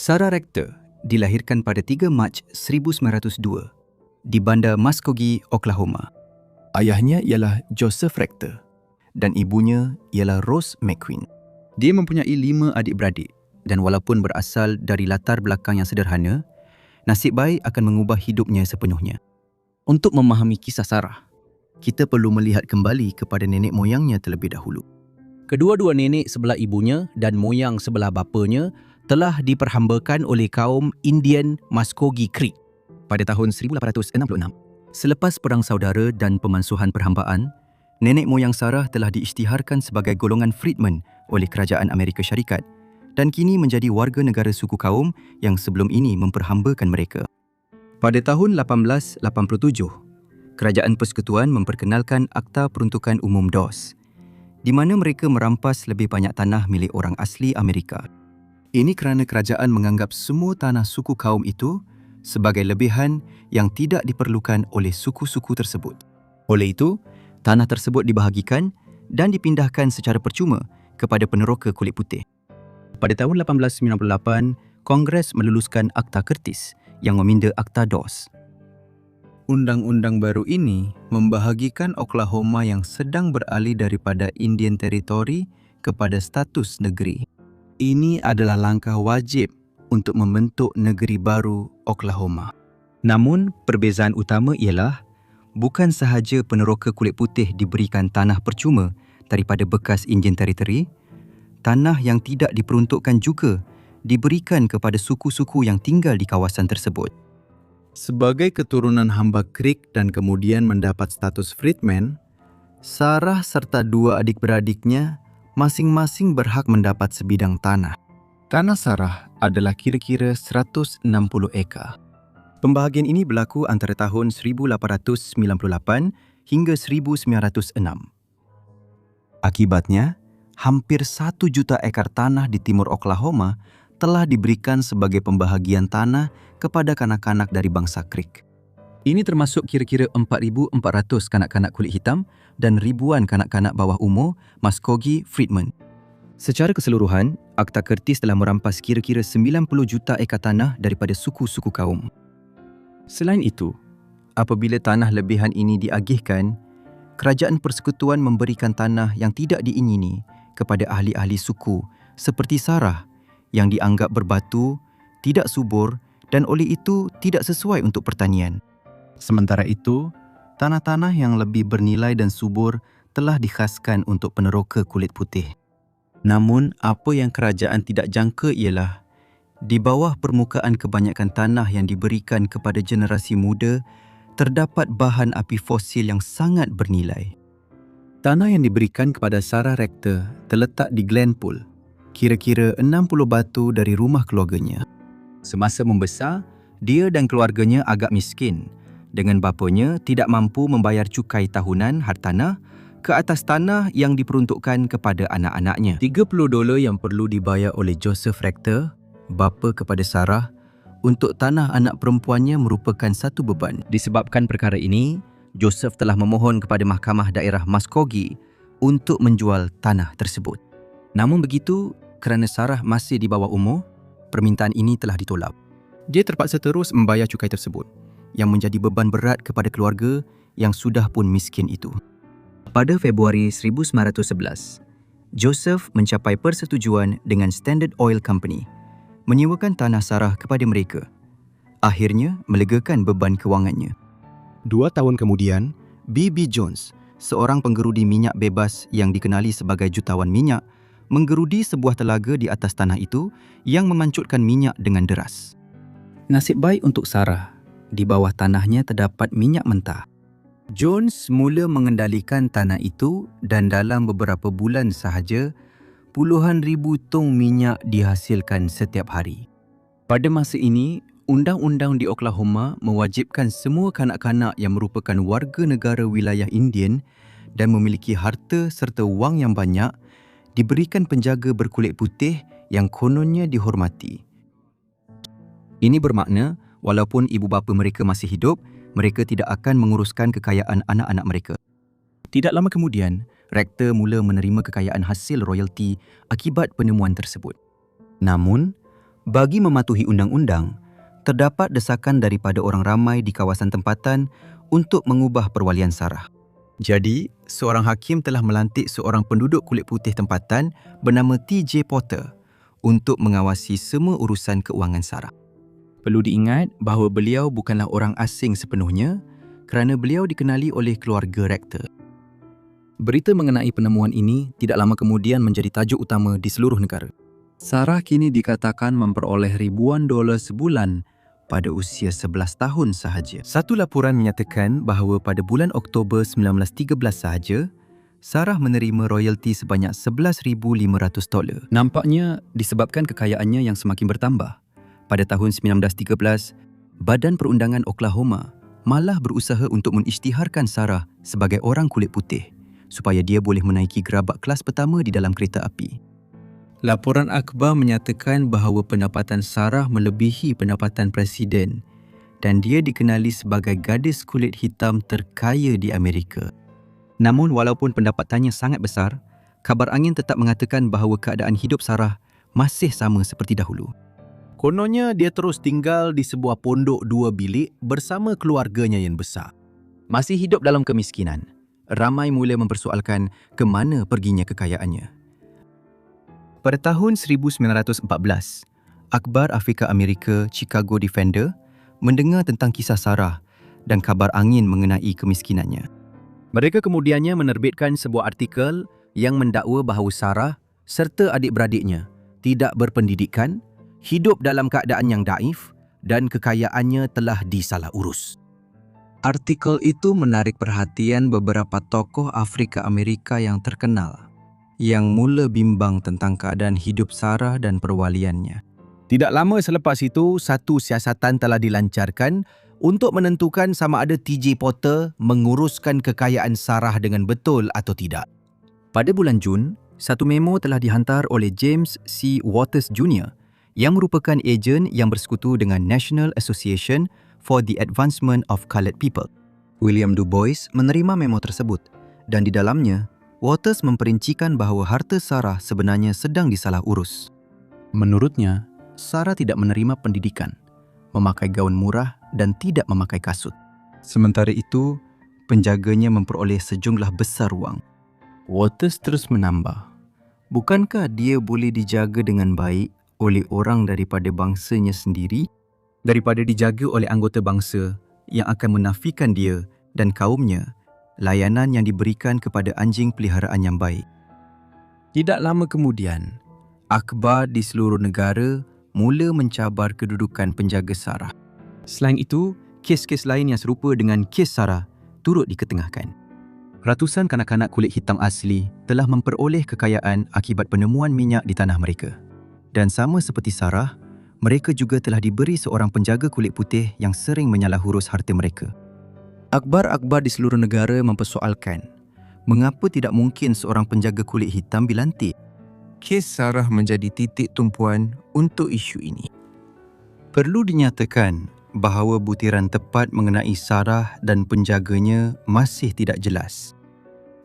Sarah Rector dilahirkan pada 3 Mac 1902 di bandar Muskogee, Oklahoma. Ayahnya ialah Joseph Rector dan ibunya ialah Rose McQueen. Dia mempunyai 5 adik-beradik dan walaupun berasal dari latar belakang yang sederhana, nasib baik akan mengubah hidupnya sepenuhnya. Untuk memahami kisah Sarah, kita perlu melihat kembali kepada nenek moyangnya terlebih dahulu. Kedua-dua nenek sebelah ibunya dan moyang sebelah bapanya telah diperhambakan oleh kaum Indian Muskogee Creek pada tahun 1866. Selepas Perang Saudara dan pemansuhan perhambaan, nenek moyang Sarah telah diisytiharkan sebagai golongan freedmen oleh Kerajaan Amerika Syarikat dan kini menjadi warga negara suku kaum yang sebelum ini memperhambakan mereka. Pada tahun 1887, Kerajaan Persekutuan memperkenalkan Akta Peruntukan Umum DOS, di mana mereka merampas lebih banyak tanah milik orang asli Amerika. Ini kerana kerajaan menganggap semua tanah suku kaum itu sebagai lebihan yang tidak diperlukan oleh suku-suku tersebut. Oleh itu, tanah tersebut dibahagikan dan dipindahkan secara percuma kepada peneroka kulit putih. Pada tahun 1898, Kongres meluluskan Akta Curtis yang meminda Akta DOS. Undang-undang baru ini membahagikan Oklahoma yang sedang beralih daripada Indian Territory kepada status negeri. Ini adalah langkah wajib untuk membentuk negeri baru Oklahoma. Namun, perbezaan utama ialah bukan sahaja peneroka kulit putih diberikan tanah percuma daripada bekas Indian Territory, tanah yang tidak diperuntukkan juga diberikan kepada suku-suku yang tinggal di kawasan tersebut. Sebagai keturunan hamba Creek dan kemudian mendapat status freedman, Sarah serta 2 adik-beradiknya masing-masing berhak mendapat sebidang tanah. Tanah Sarah adalah kira-kira 160 ekar. Pembahagian ini berlaku antara tahun 1898 hingga 1906. Akibatnya, hampir 1 juta ekar tanah di timur Oklahoma telah diberikan sebagai pembahagian tanah kepada kanak-kanak dari bangsa Creek. Ini termasuk kira-kira 4,400 kanak-kanak kulit hitam dan ribuan kanak-kanak bawah umur Muskogee Freedmen. Secara keseluruhan, Akta Curtis telah merampas kira-kira 90 juta ekar tanah daripada suku-suku kaum. Selain itu, apabila tanah lebihan ini diagihkan, Kerajaan Persekutuan memberikan tanah yang tidak diingini kepada ahli-ahli suku seperti Sarah yang dianggap berbatu, tidak subur dan oleh itu tidak sesuai untuk pertanian. Sementara itu, tanah-tanah yang lebih bernilai dan subur telah dikhaskan untuk peneroka kulit putih. Namun, apa yang kerajaan tidak jangka ialah di bawah permukaan kebanyakan tanah yang diberikan kepada generasi muda, terdapat bahan api fosil yang sangat bernilai. Tanah yang diberikan kepada Sarah Rector terletak di Glenpool, kira-kira 60 batu dari rumah keluarganya. Semasa membesar, dia dan keluarganya agak miskin, dengan bapanya tidak mampu membayar cukai tahunan hartanah ke atas tanah yang diperuntukkan kepada anak-anaknya. $30 yang perlu dibayar oleh Joseph Rector, bapa kepada Sarah, untuk tanah anak perempuannya merupakan satu beban. Disebabkan perkara ini, Joseph telah memohon kepada Mahkamah Daerah Muskogee untuk menjual tanah tersebut. Namun begitu, kerana Sarah masih di bawah umur, permintaan ini telah ditolak. Dia terpaksa terus membayar cukai tersebut, yang menjadi beban berat kepada keluarga yang sudah pun miskin itu. Pada Februari 1911, Joseph mencapai persetujuan dengan Standard Oil Company menyewakan tanah Sarah kepada mereka. Akhirnya melegakan beban kewangannya. 2 tahun kemudian, B.B. Jones, seorang penggerudi minyak bebas yang dikenali sebagai jutawan minyak, menggerudi sebuah telaga di atas tanah itu yang memancutkan minyak dengan deras. Nasib baik untuk Sarah, di bawah tanahnya terdapat minyak mentah. Jones mula mengendalikan tanah itu dan dalam beberapa bulan sahaja, puluhan ribu tong minyak dihasilkan setiap hari. Pada masa ini, undang-undang di Oklahoma mewajibkan semua kanak-kanak yang merupakan warga negara wilayah Indian dan memiliki harta serta wang yang banyak diberikan penjaga berkulit putih yang kononnya dihormati. Ini bermakna, walaupun ibu bapa mereka masih hidup, mereka tidak akan menguruskan kekayaan anak-anak mereka. Tidak lama kemudian, Rector mula menerima kekayaan hasil royalti akibat penemuan tersebut. Namun, Bagi mematuhi undang-undang, terdapat desakan daripada orang ramai di kawasan tempatan untuk mengubah perwalian Sarah. Jadi, seorang hakim telah melantik seorang penduduk kulit putih tempatan bernama T.J. Porter untuk mengawasi semua urusan keuangan Sarah. Perlu diingat bahawa beliau bukanlah orang asing sepenuhnya kerana beliau dikenali oleh keluarga rektor. Berita mengenai penemuan ini tidak lama kemudian menjadi tajuk utama di seluruh negara. Sarah kini dikatakan memperoleh ribuan dolar sebulan pada usia 11 tahun sahaja. Satu laporan menyatakan bahawa pada bulan Oktober 1913 sahaja, Sarah menerima royalti sebanyak $11,500. Nampaknya disebabkan kekayaannya yang semakin bertambah. Pada tahun 1913, Badan Perundangan Oklahoma malah berusaha untuk mengisytiharkan Sarah sebagai orang kulit putih supaya dia boleh menaiki gerabak kelas pertama di dalam kereta api. Laporan akhbar menyatakan bahawa pendapatan Sarah melebihi pendapatan presiden dan dia dikenali sebagai gadis kulit hitam terkaya di Amerika. Namun walaupun pendapatannya sangat besar, kabar angin tetap mengatakan bahawa keadaan hidup Sarah masih sama seperti dahulu. Kononnya dia terus tinggal di sebuah pondok 2 bilik bersama keluarganya yang besar. Masih hidup dalam kemiskinan, ramai mula mempersoalkan ke mana perginya kekayaannya. Pada tahun 1914, Akhbar Afrika Amerika Chicago Defender mendengar tentang kisah Sarah dan kabar angin mengenai kemiskinannya. Mereka kemudiannya menerbitkan sebuah artikel yang mendakwa bahawa Sarah serta adik-beradiknya tidak berpendidikan, hidup dalam keadaan yang daif dan kekayaannya telah disalah urus. Artikel itu menarik perhatian beberapa tokoh Afrika Amerika yang terkenal yang mula bimbang tentang keadaan hidup Sarah dan perwaliannya. Tidak lama selepas itu, satu siasatan telah dilancarkan untuk menentukan sama ada T.J. Porter menguruskan kekayaan Sarah dengan betul atau tidak. Pada bulan Jun, satu memo telah dihantar oleh James C. Waters Jr. yang merupakan ejen yang bersekutu dengan National Association for the Advancement of Coloured People. William Du Bois menerima memo tersebut dan di dalamnya, Waters memperincikan bahawa harta Sarah sebenarnya sedang disalah urus. Menurutnya, Sarah tidak menerima pendidikan, memakai gaun murah dan tidak memakai kasut. Sementara itu, penjaganya memperoleh sejumlah besar wang. Waters terus menambah, bukankah dia boleh dijaga dengan baik oleh orang daripada bangsanya sendiri daripada dijaga oleh anggota bangsa yang akan menafikan dia dan kaumnya layanan yang diberikan kepada anjing peliharaan yang baik. Tidak lama kemudian, akhbar di seluruh negara mula mencabar kedudukan penjaga Sarah. Selain itu, kes-kes lain yang serupa dengan kes Sarah turut diketengahkan. Ratusan kanak-kanak kulit hitam asli telah memperoleh kekayaan akibat penemuan minyak di tanah mereka. Dan sama seperti Sarah, mereka juga telah diberi seorang penjaga kulit putih yang sering menyalahurus harta mereka. Akhbar-akhbar di seluruh negara mempersoalkan, mengapa tidak mungkin seorang penjaga kulit hitam dilantik? kes Sarah menjadi titik tumpuan untuk isu ini. Perlu dinyatakan bahawa butiran tepat mengenai Sarah dan penjaganya masih tidak jelas.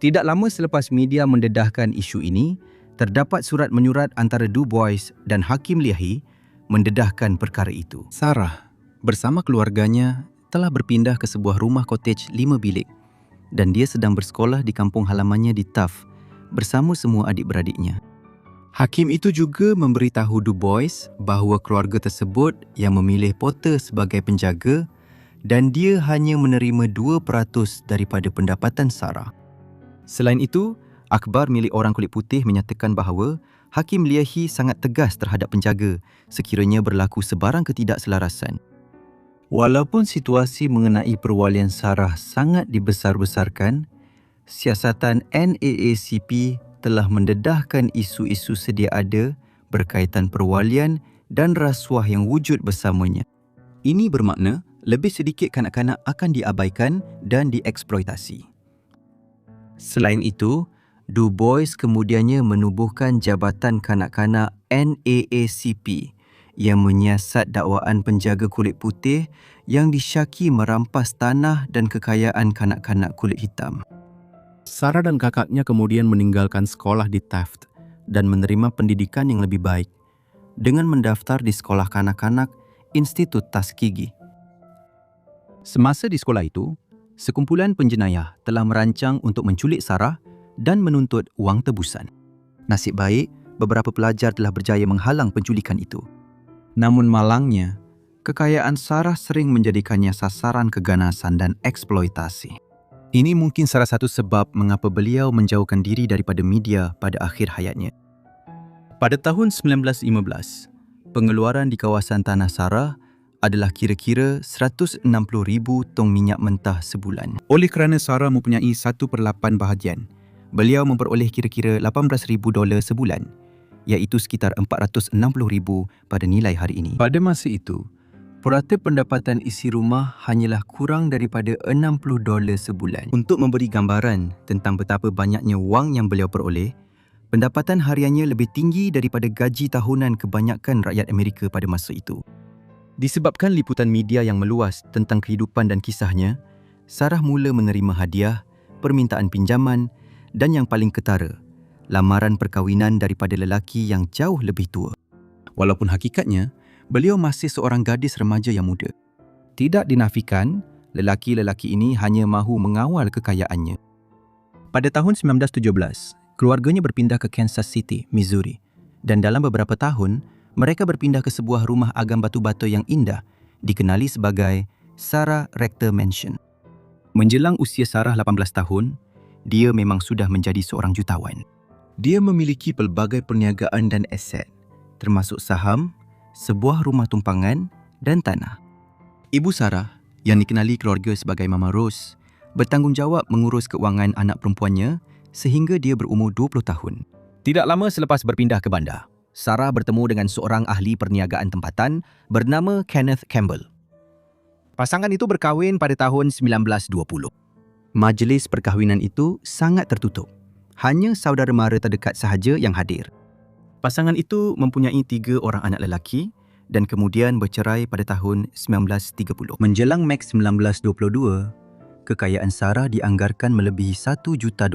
Tidak lama selepas media mendedahkan isu ini, terdapat surat menyurat antara Du Bois dan Hakim Leahy mendedahkan perkara itu. Sarah bersama keluarganya telah berpindah ke sebuah rumah cottage 5 bilik dan dia sedang bersekolah di kampung halamannya di Taft bersama semua adik-beradiknya. Hakim itu juga memberitahu Du Bois bahawa keluarga tersebut yang memilih Porter sebagai penjaga dan dia hanya menerima 2% daripada pendapatan Sarah. Selain itu, akhbar milik orang kulit putih menyatakan bahawa Hakim Leahy sangat tegas terhadap penjaga sekiranya berlaku sebarang ketidakselarasan. Walaupun situasi mengenai perwalian Sarah sangat dibesar-besarkan, siasatan NAACP telah mendedahkan isu-isu sedia ada berkaitan perwalian dan rasuah yang wujud bersamanya. Ini bermakna lebih sedikit kanak-kanak akan diabaikan dan dieksploitasi. Selain itu, Du Bois kemudiannya menubuhkan Jabatan Kanak-kanak NAACP yang menyiasat dakwaan penjaga kulit putih yang disyaki merampas tanah dan kekayaan kanak-kanak kulit hitam. Sarah dan kakaknya kemudian meninggalkan sekolah di Taft dan menerima pendidikan yang lebih baik dengan mendaftar di sekolah kanak-kanak Institut Tuskegee. Semasa di sekolah itu, sekumpulan penjenayah telah merancang untuk menculik Sarah dan menuntut wang tebusan. Nasib baik, beberapa pelajar telah berjaya menghalang penculikan itu. Namun malangnya, kekayaan Sarah sering menjadikannya sasaran keganasan dan eksploitasi. Ini mungkin salah satu sebab mengapa beliau menjauhkan diri daripada media pada akhir hayatnya. Pada tahun 1915, pengeluaran di kawasan tanah Sarah adalah kira-kira 160,000 tong minyak mentah sebulan. Oleh kerana Sarah mempunyai 1/8 bahagian, beliau memperoleh kira-kira $18,000 sebulan, iaitu sekitar 460,000 pada nilai hari ini. Pada masa itu, purata pendapatan isi rumah hanyalah kurang daripada $60 sebulan. Untuk memberi gambaran tentang betapa banyaknya wang yang beliau peroleh, pendapatan hariannya lebih tinggi daripada gaji tahunan kebanyakan rakyat Amerika pada masa itu. Disebabkan liputan media yang meluas tentang kehidupan dan kisahnya, Sarah mula menerima hadiah, permintaan pinjaman dan yang paling ketara, lamaran perkahwinan daripada lelaki yang jauh lebih tua. Walaupun hakikatnya, beliau masih seorang gadis remaja yang muda. Tidak dinafikan, lelaki-lelaki ini hanya mahu mengawal kekayaannya. Pada tahun 1917, keluarganya berpindah ke Kansas City, Missouri, dan dalam beberapa tahun, mereka berpindah ke sebuah rumah agam batu-bata yang indah, dikenali sebagai Sarah Rector Mansion. Menjelang usia Sarah 18 tahun, dia memang sudah menjadi seorang jutawan. Dia memiliki pelbagai perniagaan dan aset, termasuk saham, sebuah rumah tumpangan dan tanah. Ibu Sarah, yang dikenali keluarga sebagai Mama Rose, bertanggungjawab mengurus keuangan anak perempuannya sehingga dia berumur 20 tahun. Tidak lama selepas berpindah ke bandar, Sarah bertemu dengan seorang ahli perniagaan tempatan bernama Kenneth Campbell. Pasangan itu berkahwin pada tahun 1920. Majlis perkahwinan itu sangat tertutup. Hanya saudara mara terdekat sahaja yang hadir. Pasangan itu mempunyai 3 orang anak lelaki dan kemudian bercerai pada tahun 1930. Menjelang Mac 1922, kekayaan Sarah dianggarkan melebihi $1 juta.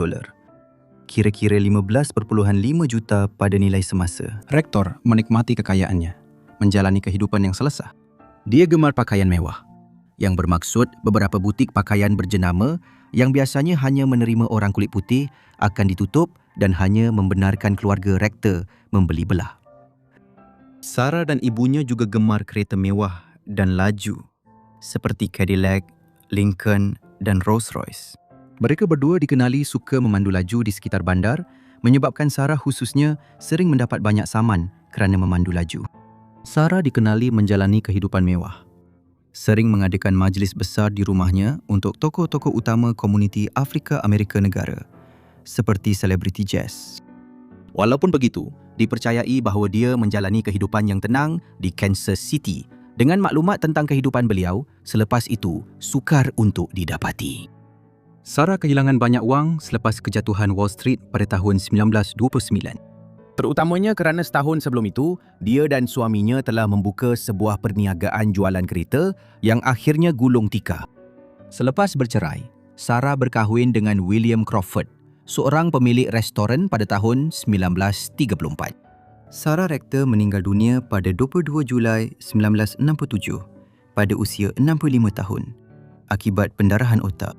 Kira-kira 15.5 juta pada nilai semasa. Rektor menikmati kekayaannya, menjalani kehidupan yang selesa. Dia gemar pakaian mewah, yang bermaksud beberapa butik pakaian berjenama yang biasanya hanya menerima orang kulit putih akan ditutup dan hanya membenarkan keluarga rektor membeli belah. Sarah dan ibunya juga gemar kereta mewah dan laju, seperti Cadillac, Lincoln dan Rolls-Royce. Mereka berdua dikenali suka memandu laju di sekitar bandar, menyebabkan Sarah khususnya sering mendapat banyak saman kerana memandu laju. Sarah dikenali menjalani kehidupan mewah. Sering mengadakan majlis besar di rumahnya untuk tokoh-tokoh utama komuniti Afrika Amerika Negara, seperti selebriti jazz. Walaupun begitu, dipercayai bahawa dia menjalani kehidupan yang tenang di Kansas City dengan maklumat tentang kehidupan beliau selepas itu sukar untuk didapati. Sarah kehilangan banyak wang selepas kejatuhan Wall Street pada tahun 1929. Terutamanya kerana setahun sebelum itu, dia dan suaminya telah membuka sebuah perniagaan jualan kereta yang akhirnya gulung tikar. Selepas bercerai, Sarah berkahwin dengan William Crawford, seorang pemilik restoran pada tahun 1934. Sarah Rector meninggal dunia pada 22 Julai 1967 pada usia 65 tahun akibat pendarahan otak.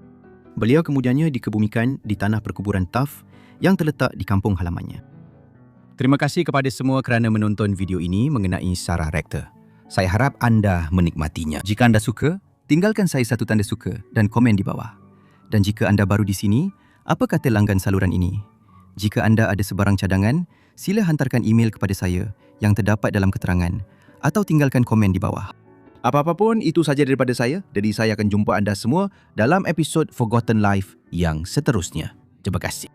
Beliau kemudiannya dikebumikan di tanah perkuburan Taft yang terletak di kampung halamannya. Terima kasih kepada semua kerana menonton video ini mengenai Sarah Rector. Saya harap anda menikmatinya. Jika anda suka, tinggalkan saya satu tanda suka dan komen di bawah. Dan jika anda baru di sini, apa kata langgan saluran ini? Jika anda ada sebarang cadangan, sila hantarkan email kepada saya yang terdapat dalam keterangan atau tinggalkan komen di bawah. Apa-apa pun itu saja daripada saya. Jadi saya akan jumpa anda semua dalam episod Forgotten Life yang seterusnya. Terima kasih.